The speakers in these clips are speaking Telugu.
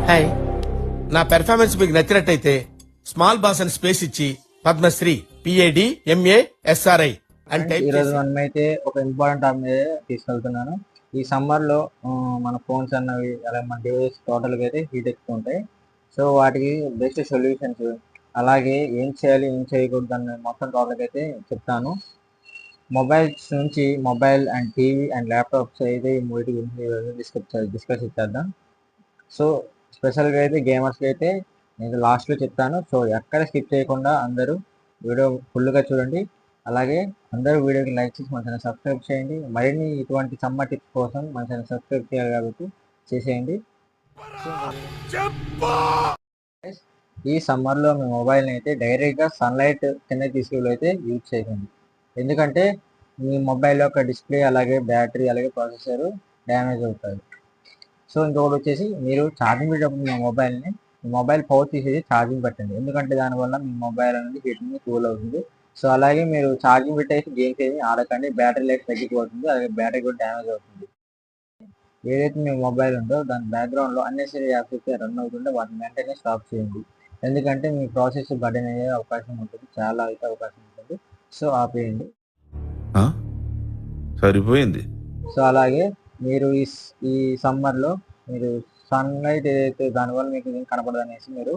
హాయ్. నా పెర్ఫార్మెన్స్ మీకు నచ్చినట్టయితే స్మాల్ బాస్ అని స్పేస్ ఇచ్చి పద్మశ్రీ PADMASRI అని ఫ్రెండ్స్, టైప్ ఈరోజు చేసి మనమైతే ఒక ఇంపార్టెంట్ టాపిక్ మీద తీసుకెళ్తున్నాను. ఈ సమ్మర్లో మన ఫోన్స్ అన్నవి అలాగే మన డివైస్ టోటల్గా అయితే హీట్ ఎక్కుతుంటాయి. సో వాటికి బెస్ట్ సొల్యూషన్స్, అలాగే ఏం చేయాలి ఏం చేయకూడదు అన్న మొత్తం టాపిక్ అయితే చెప్తాను. మొబైల్స్ నుంచి mobile and TV and laptops అయితే ఈ మూడింటి గురించి డిస్కస్ చేద్దాం. సో స్పెషల్గా అయితే గేమర్స్కి అయితే నేను లాస్ట్లో చెప్తాను. సో ఎక్కడ స్కిప్ చేయకుండా అందరూ వీడియో ఫుల్గా చూడండి. అలాగే అందరూ వీడియోకి లైక్ చేసి మన ఛానల్ సబ్స్క్రైబ్ చేయండి. మరిన్ని ఇటువంటి సమ్మర్ టిప్స్ కోసం మన ఛానల్ సబ్స్క్రైబ్ చేయాలి కాబట్టి చేసేయండి. ఈ సమ్మర్లో మీ మొబైల్ని అయితే డైరెక్ట్గా సన్లైట్ కింద తీసుకెళ్ళి అయితే యూజ్ చేయండి. ఎందుకంటే మీ మొబైల్ యొక్క డిస్ప్లే అలాగే బ్యాటరీ అలాగే ప్రాసెసర్ డ్యామేజ్ అవుతాయి. సో ఇంకొకటి వచ్చేసి మీరు ఛార్జింగ్ పెట్టేటప్పుడు మీ మొబైల్ పవర్ తీసేసి ఛార్జింగ్ పెట్టండి. ఎందుకంటే దానివల్ల మీ మొబైల్ అనేది హీటింగ్ కూల్ అవుతుంది. సో అలాగే మీరు ఛార్జింగ్ పెట్టేసి గేమ్స్ ఏమి ఆడకండి. బ్యాటరీ లైఫ్ తగ్గిపోతుంది, అలాగే బ్యాటరీ కూడా డ్యామేజ్ అవుతుంది. ఏదైతే మీ మొబైల్ ఉందో దాని బ్యాక్గ్రౌండ్లో అన్నెసరీ యాప్స్ అయితే రన్ అవుతుంటే వాటిని వెంటనే స్టాప్ చేయండి. ఎందుకంటే మీ ప్రాసెస్ బర్డెన్ అయ్యే అవకాశం ఉంటుంది, చాలా అయితే అవకాశం ఉంటుంది. సో ఆపేయండి. సరిపోయింది. సో అలాగే మీరు ఈ సమ్మర్లో మీరు సన్లైట్ ఏదైతే దానివల్ల మీకు ఏం కనపడదు అనేసి మీరు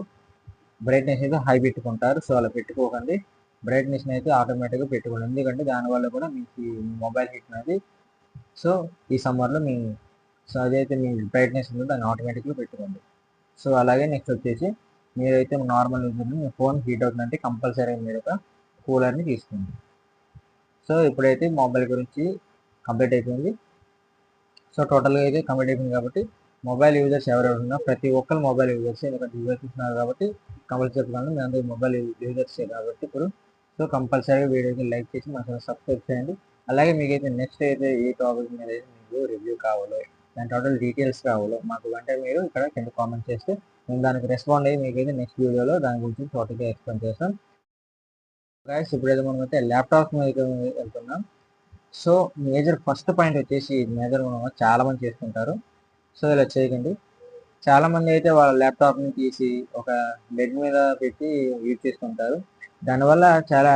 బ్రైట్నెస్ అయితే హై పెట్టుకుంటారు. సో అలా పెట్టుకోకండి. బ్రైట్నెస్ని అయితే ఆటోమేటిక్గా పెట్టుకోండి. ఎందుకంటే దానివల్ల కూడా మీకు మొబైల్ హీట్ అనేది సో ఈ సమ్మర్లో సో అదైతే మీ బ్రైట్నెస్ ఉందో దాన్ని ఆటోమేటిక్గా పెట్టుకోండి. సో అలాగే నెక్స్ట్ వచ్చేసి మీరైతే నార్మల్ యూజర్ని మీ ఫోన్ హీట్ అవుతుందంటే కంపల్సరీగా మీరు ఒక కూలర్ని తీసుకోండి. సో ఇప్పుడైతే మొబైల్ గురించి కంప్లీట్ అయిపోయింది. సో టోటల్గా అయితే కంప్లీట్ అయిపోయింది కాబట్టి మొబైల్ యూజర్స్ ఎవరెవరు ఉన్నా ప్రతి ఒక్కరు మొబైల్ యూజర్స్, ఎందుకంటే యూజర్స్ ఇస్తున్నారు కాబట్టి కంపల్సరీ చెప్తున్నాను. మీ అందరూ మొబైల్ యూజర్సే కాబట్టి ఇప్పుడు సో కంపల్సరీగా వీడియోకి లైక్ చేసి మా ఛానల్ సబ్స్క్రైబ్ చేయండి. అలాగే మీకైతే నెక్స్ట్ అయితే ఏ టాపిక్ మీద అయితే మీకు రివ్యూ కావాలో దాని టోటల్ డీటెయిల్స్ కావాలో మాకు వెంటనే మీరు ఇక్కడ కింద కామెంట్ చేస్తే నేను దానికి రెస్పాండ్ అయ్యి మీకైతే నెక్స్ట్ వీడియోలో దాని గురించి టోటల్గా ఎక్స్ప్లెయిన్ చేస్తాం. గైస్ ఇప్పుడైతే మనం అయితే ల్యాప్టాప్ మీద వెళ్తున్నాం. సో మేజర్ ఫస్ట్ పాయింట్ వచ్చేసి మేజర్ చాలా మంది చేస్తుంటారు. సో ఇలా చేయకండి. చాలామంది అయితే వాళ్ళ ల్యాప్టాప్ని తీసి ఒక బెడ్ మీద పెట్టి యూజ్ చేస్తుంటారు. దానివల్ల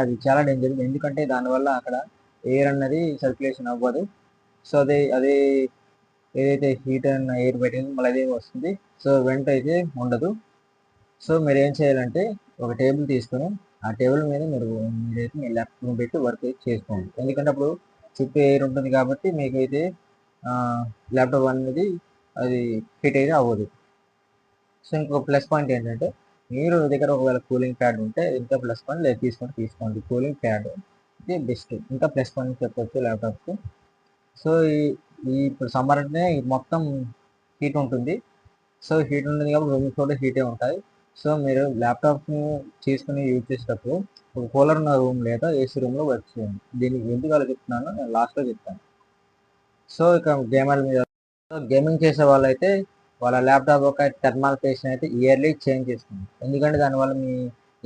అది చాలా డేంజర్. ఎందుకంటే దానివల్ల అక్కడ ఎయిర్ అన్నది సర్క్యులేషన్ అవ్వదు. సో అది ఏదైతే హీట్ అన్న ఎయిర్ పెట్టింది మళ్ళీ అదే వస్తుంది. సో వెంట అయితే ఉండదు. సో మీరు ఏం చేయాలంటే ఒక టేబుల్ తీసుకొని ఆ టేబుల్ మీద మీరైతే మీ ల్యాప్టాప్ పెట్టి వర్క్ చేసుకోండి. ఎందుకంటే అప్పుడు చుట్టూ ఎయిర్ ఉంటుంది కాబట్టి మీకైతే ల్యాప్టాప్ అనేది అది హీట్ అయితే అవ్వదు. సో ఇంకొక ప్లస్ పాయింట్ ఏంటంటే మీరు దగ్గర ఒకవేళ కూలింగ్ ప్యాడ్ ఉంటే ఇంకా ప్లస్ పాయింట్, లేదు తీసుకోండి. కూలింగ్ ప్యాడ్ ఇది బెస్ట్, ఇంకా ప్లస్ పాయింట్ చెప్పొచ్చు ల్యాప్టాప్కి. సో ఇప్పుడు సమ్మర్ అంటే మొత్తం హీట్ ఉంటుంది. సో హీట్ ఉంటుంది కాబట్టి రూమ్స్ కూడా హీటే ఉంటాయి. సో మీరు ల్యాప్టాప్ని తీసుకుని యూజ్ చేసేటప్పుడు ఒక కూలర్ ఉన్న రూమ్ లేదా ఏసీ రూమ్లో వర్క్ చేయండి. దీనికి ఎందుకు అలా చెప్తున్నానో నేను లాస్ట్లో చెప్తాను. సో ఇక గేమర్ మీద గేమింగ్ చేసే వాళ్ళైతే వాళ్ళ ల్యాప్టాప్ ఒక థర్మల్ పేస్ట్ని అయితే ఇయర్లీ చేంజ్ చేసుకోండి. ఎందుకంటే దానివల్ల మీ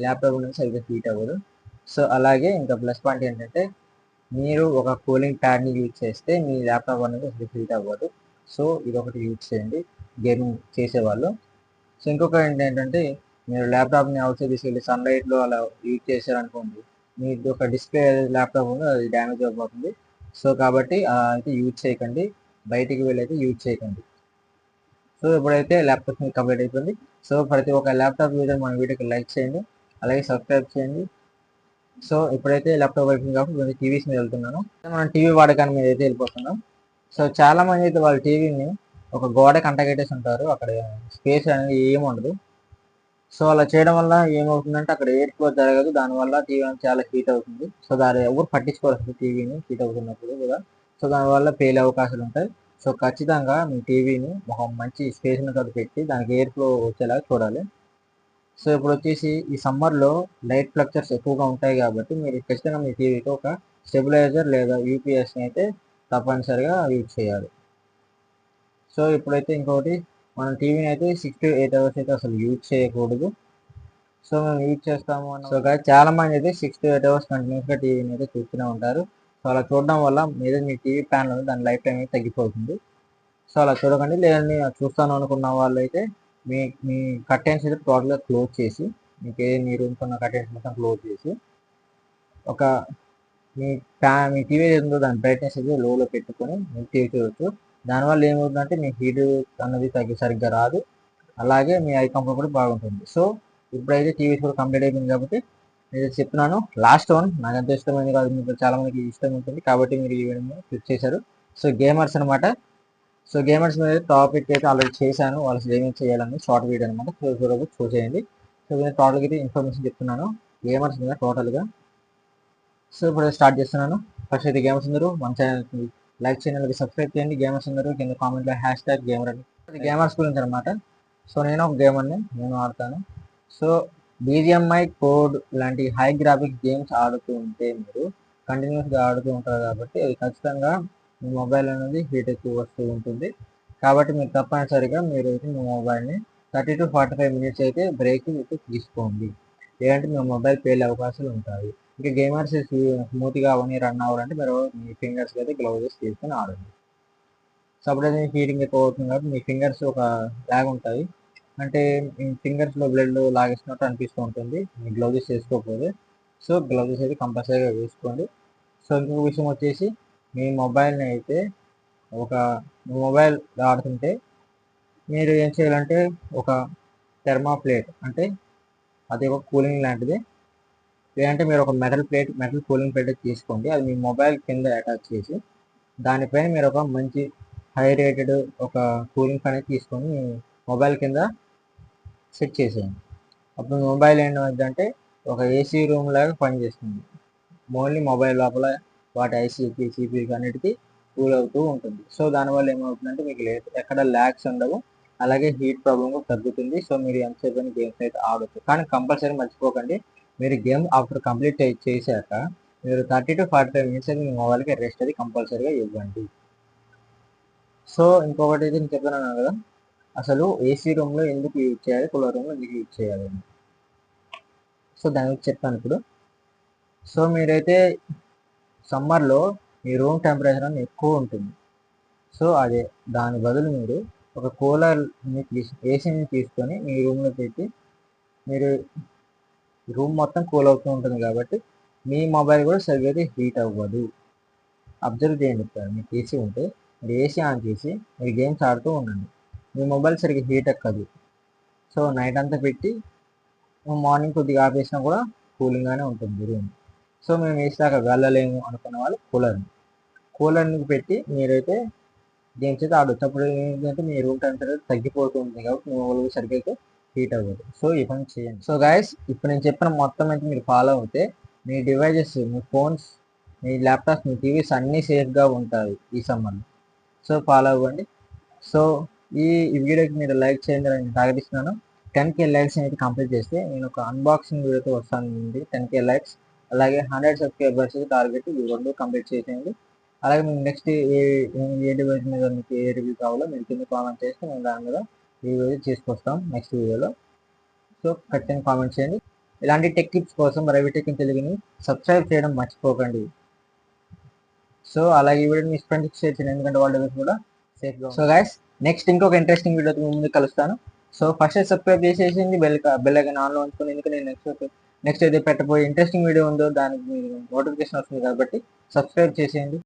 ల్యాప్టాప్ అనేది సరిగ్గా హీట్ అవ్వదు. సో అలాగే ఇంకా ప్లస్ పాయింట్ ఏంటంటే మీరు ఒక కూలింగ్ ప్యాడ్ని యూజ్ చేస్తే మీ ల్యాప్టాప్ అనేది అసలు హీట్ అవ్వదు. సో ఇది ఒకటి యూజ్ చేయండి గేమింగ్ చేసేవాళ్ళు. సో ఇంకొకటి ఏంటంటే మీరు ల్యాప్టాప్ని అవుట్ సైడ్ తీసుకెళ్ళి సన్లైట్లో అలా యూజ్ చేశారనుకోండి, మీకు ఒక డిస్ప్లే ల్యాప్టాప్ ఉందో అది డ్యామేజ్ అయిపోతుంది. సో కాబట్టి అయితే యూజ్ చేయకండి, బయటికి వెళ్ళి అయితే యూజ్ చేయకండి. సో ఇప్పుడైతే ల్యాప్టాప్ కంప్లీట్ అయిపోయింది. సో ప్రతి ఒక్క ల్యాప్టాప్ యూజర్ మన వీడియోకి లైక్ చేయండి, అలాగే సబ్స్క్రైబ్ చేయండి. సో ఇప్పుడైతే ల్యాప్టాప్ అయిపోయింది కాబట్టి టీవీస్ మీద వెళ్తున్నాను. మనం టీవీ వాడకాన్ని మీద అయితే వెళ్ళిపోతున్నాం. సో చాలామంది అయితే వాళ్ళ టీవీని ఒక గోడకి అంటగట్టేసి ఉంటారు, అక్కడ స్పేస్ అనేది ఏమి ఉండదు. సో అలా చేయడం వల్ల ఏమవుతుందంటే అక్కడ ఎయిర్ ఫ్లో జరగదు, దానివల్ల టీవీ చాలా హీట్ అవుతుంది. సో దాన్ని ఎవరు పట్టించుకోవాలి టీవీని హీట్ అవుతున్నప్పుడు కూడా. సో దానివల్ల పేలే అవకాశాలు ఉంటాయి. సో ఖచ్చితంగా మీ టీవీని ఒక మంచి స్పేస్ మీద పెట్టి దానికి ఎయిర్ ఫ్లో వచ్చేలాగా చూడాలి. సో ఇప్పుడు వచ్చేసి ఈ సమ్మర్లో లైట్ ఫ్లక్చర్స్ ఎక్కువగా ఉంటాయి కాబట్టి మీరు ఖచ్చితంగా మీ టీవీకి ఒక స్టెబిలైజర్ లేదా యూపీఎస్ని అయితే తప్పనిసరిగా యూజ్ చేయాలి. సో ఇప్పుడైతే ఇంకొకటి, మనం టీవీని అయితే 6 to 8 hours అయితే అసలు యూజ్ చేయకూడదు. సో మేము యూజ్ చేస్తాము అన్న సో చాలా మంది అయితే 6 to 8 hours కంటిన్యూస్గా టీవీని అయితే చూస్తూనే ఉంటారు. సో అలా చూడడం వల్ల మీద మీ టీవీ ప్యానల్ దాని లైఫ్ టైం అయితే తగ్గిపోతుంది. సో అలా చూడకండి. లేదండి చూస్తాను అనుకున్న వాళ్ళు అయితే మీ మీ కర్టెన్స్ అయితే టోటల్గా క్లోజ్ చేసి, మీకు మీ రూమ్కి ఉన్న కర్టెన్స్ మొత్తం క్లోజ్ చేసి, ఒక మీ టీవీ ఏదో దాని బ్రైట్నెస్ అయితే లోలో పెట్టుకొని మీరు టీవీ చూడవచ్చు. దానివల్ల ఏమవుతుందంటే మీ హీట్ అన్నది సరిగ్గా రాదు, అలాగే మీ ఐ కంఫర్ట్ కూడా బాగుంటుంది. సో ఇప్పుడైతే టీవీ కూడా కంప్లీట్ అయిపోయింది కాబట్టి నేను చెప్తున్నాను. లాస్ట్ వన్ నాకు ఎంత ఇష్టమైంది కాదు, మీకు చాలా మందికి ఇష్టం ఉంటుంది కాబట్టి మీరు ఈ వీడియోని క్లిక్ చేశారు. సో గేమర్స్ అనమాట. సో గేమర్స్ మీద టాపిక్ అయితే ఆల్రెడీ చేశాను, వాళ్ళు ఏమేమి చేయాలని షార్ట్ వీడియో అనమాట. చూసేయండి. సో నేను టోటల్గా అయితే ఇన్ఫర్మేషన్ చెప్తున్నాను గేమర్స్ మీద టోటల్గా. సో ఇప్పుడు స్టార్ట్ చేస్తున్నాను. ఫస్ట్ అయితే గేమర్స్ అందరూ మన ఛానల్కి లైక్ చేయండి, సబ్స్క్రైబ్ చేయండి. గేమర్స్ అందరూ కింద కామెంట్లో #గేమర్ అని. అది గేమర్స్ గురించి అనమాట. సో నేను ఒక గేమర్ని, నేను ఆడతాను. సో BGMI కోడ్ లాంటి హై గ్రాఫిక్స్ గేమ్స్ ఆడుతూ ఉంటే మీరు కంటిన్యూస్గా ఆడుతూ ఉంటారు కాబట్టి అది ఖచ్చితంగా మీ మొబైల్ అనేది హీట్ ఎక్కువ వస్తూ ఉంటుంది. కాబట్టి మీరు తప్పనిసరిగా మీరు అయితే మీ మొబైల్ని 30 to 45 మినిట్స్ అయితే బ్రేక్ అయితే తీసుకోండి, లేదంటే మీ మొబైల్ పేలే అవకాశాలు ఉంటాయి. ఇంకా గేమర్స్ స్మూత్గా అవన్నీ రన్ అవ్వాలంటే మీరు మీ ఫింగర్స్కి అయితే గ్లౌజెస్ తీసుకొని ఆడండి. సో అప్పుడైతే హీటింగ్ ఎక్కువ అవుతుంది కాబట్టి మీ ఫింగర్స్ ఒక లాగ్ ఉంటాయి, అంటే మీ ఫింగర్స్లో బ్లడ్ లాగేసినట్టు అనిపిస్తూ ఉంటుంది మీ గ్లౌజెస్ వేసుకోకపోతే. సో గ్లౌజెస్ అయితే కంపల్సరీగా వేసుకోండి. సో ఇంకొక విషయం వచ్చేసి మీ మొబైల్ని అయితే మీ మొబైల్ ఆడుతుంటే మీరు ఏం చేయాలంటే ఒక థెర్మాప్లేట్, అంటే అది ఒక కూలింగ్ లాంటిది, లేదంటే మీరు ఒక మెటల్ కూలింగ్ ప్లేట్ తీసుకోండి. అది మీ మొబైల్ కింద అటాచ్ చేసి దానిపైన మీరు ఒక మంచి హై రేటెడ్ ఒక కూలింగ్ ఫ్యాన్ తీసుకొని మీ మొబైల్ కింద సెట్ చేసేయండి. అప్పుడు మొబైల్ ఏమవుతుందంటే ఒక ఏసీ రూమ్ లాగా పనిచేస్తుంది. ఓన్లీ మొబైల్ లోపల వాటి ఐసీకి సిపికి అన్నిటికీ కూల్ అవుతూ ఉంటుంది. సో దానివల్ల ఏమవుతుందంటే మీకు ఎక్కడ ల్యాగ్స్ ఉండవు, అలాగే హీట్ ప్రాబ్లం కూడా తగ్గుతుంది. సో మీరు ఎంతసేపు గేమ్స్ అయితే ఆడవచ్చు. కానీ కంపల్సరీ మర్చిపోకండి, మీరు గేమ్ ఆఫ్టర్ కంప్లీట్ చేశాక మీరు 30 to 45 మినిట్స్ అయితే మీ మొబైల్కి రెస్ట్ అది కంపల్సరీగా ఇవ్వండి. సో ఇంకొకటి అయితే నేను చెప్తున్నాను కదా, అసలు ఏసీ రూమ్లో ఎందుకు యూజ్ చేయాలి, కూలర్ రూమ్లో ఎందుకు యూజ్ చేయాలి. సో దాని గురించి చెప్తాను ఇప్పుడు. సో మీరైతే సమ్మర్లో మీ రూమ్ టెంపరేచర్ అనేది ఎక్కువ ఉంటుంది. సో అదే దాని బదులు మీరు ఒక కూలర్ని ఏసీని తీసుకొని మీ రూమ్లో పెట్టి మీరు రూమ్ మొత్తం కూల్ అవుతూ ఉంటుంది కాబట్టి మీ మొబైల్ కూడా సరిగ్గా హీట్ అవ్వదు. అబ్జర్వ్ చేయండి, మీకు ఏసీ ఉంటే మీరు ఏసీ ఆన్ చేసి మీరు గేమ్స్ ఆడుతూ ఉండండి, మీ మొబైల్ సరిగ్గా హీట్ ఎక్కదు. సో నైట్ అంతా పెట్టి మార్నింగ్ కొద్దిగా ఆపేసినా కూడా కూలింగ్గానే ఉంటుంది రూమ్. సో మేము ఏసీ దాకా వెళ్ళలేము అనుకున్న వాళ్ళు కూలర్ని పెట్టి మీరైతే గేమ్స్ అయితే ఆడవచ్చు. అప్పుడు ఏంటంటే మీ రూమ్ టెంపరేచర్ తగ్గిపోతూ ఉంటుంది కాబట్టి మీ మొబైల్ సరిగ్గా అయితే హీట్ అవ్వదు. సో ఈ పని చేయండి. సో గైస్ ఇప్పుడు నేను చెప్పిన మొత్తం అయితే మీరు ఫాలో అవుతే మీ డివైజెస్, మీ ఫోన్స్, మీ ల్యాప్టాప్స్, మీ టీవీస్ అన్నీ సేఫ్గా ఉంటాయి ఈ సమ్మర్లో. సో ఫాలో అవ్వండి. సో ఈ వీడియోకి మీరు లైక్ చేయండి అని నేను తాగడిస్తున్నాను. 10K లైక్స్ అనేది కంప్లీట్ చేస్తే నేను ఒక అన్బాక్సింగ్ వీడియోతో వస్తానండి. 10K లైక్స్ అలాగే 100 సబ్స్క్రైబర్స్ టార్గెట్ ఈ రెండు కంప్లీట్ చేసేయండి. అలాగే మీకు నెక్స్ట్ ఏ డివైస్ మీద మీకు ఏ రివ్యూ కావాలో మీరు కింద కామెంట్ చేస్తే మేము దాని మీద రివ్యూ తీసుకొస్తాం నెక్స్ట్ వీడియోలో. సో ఖచ్చితంగా కామెంట్ చేయండి. ఇలాంటి టెక్ టిప్స్ కోసం రవి టెక్ ఇన్ తెలుగుని సబ్స్క్రైబ్ చేయడం మర్చిపోకండి. సో అలాగే ఈ వీడియో మీ ఫ్రెండ్స్కి షేర్ చేయండి, ఎందుకంటే వాళ్ళ డివైస్ కూడా సేఫ్గా. సో గైస్ నెక్స్ట్ ఇంకొక ఇంట్రెస్టింగ్ వీడియోతో ముందు కలుస్తాను. సో ఫస్ట్ సబ్స్క్రైబ్ చేసేసింది, బెల్ ఐకాన్ ఆన్లో ఉంచుకొని, ఎందుకంటే నేను నెక్స్ట్ అయితే పెట్టబోయే ఇంట్రెస్టింగ్ వీడియో ఉందో దానికి మీరు నోటిఫికేషన్ వస్తుంది కాబట్టి సబ్స్క్రైబ్ చేసేయండి.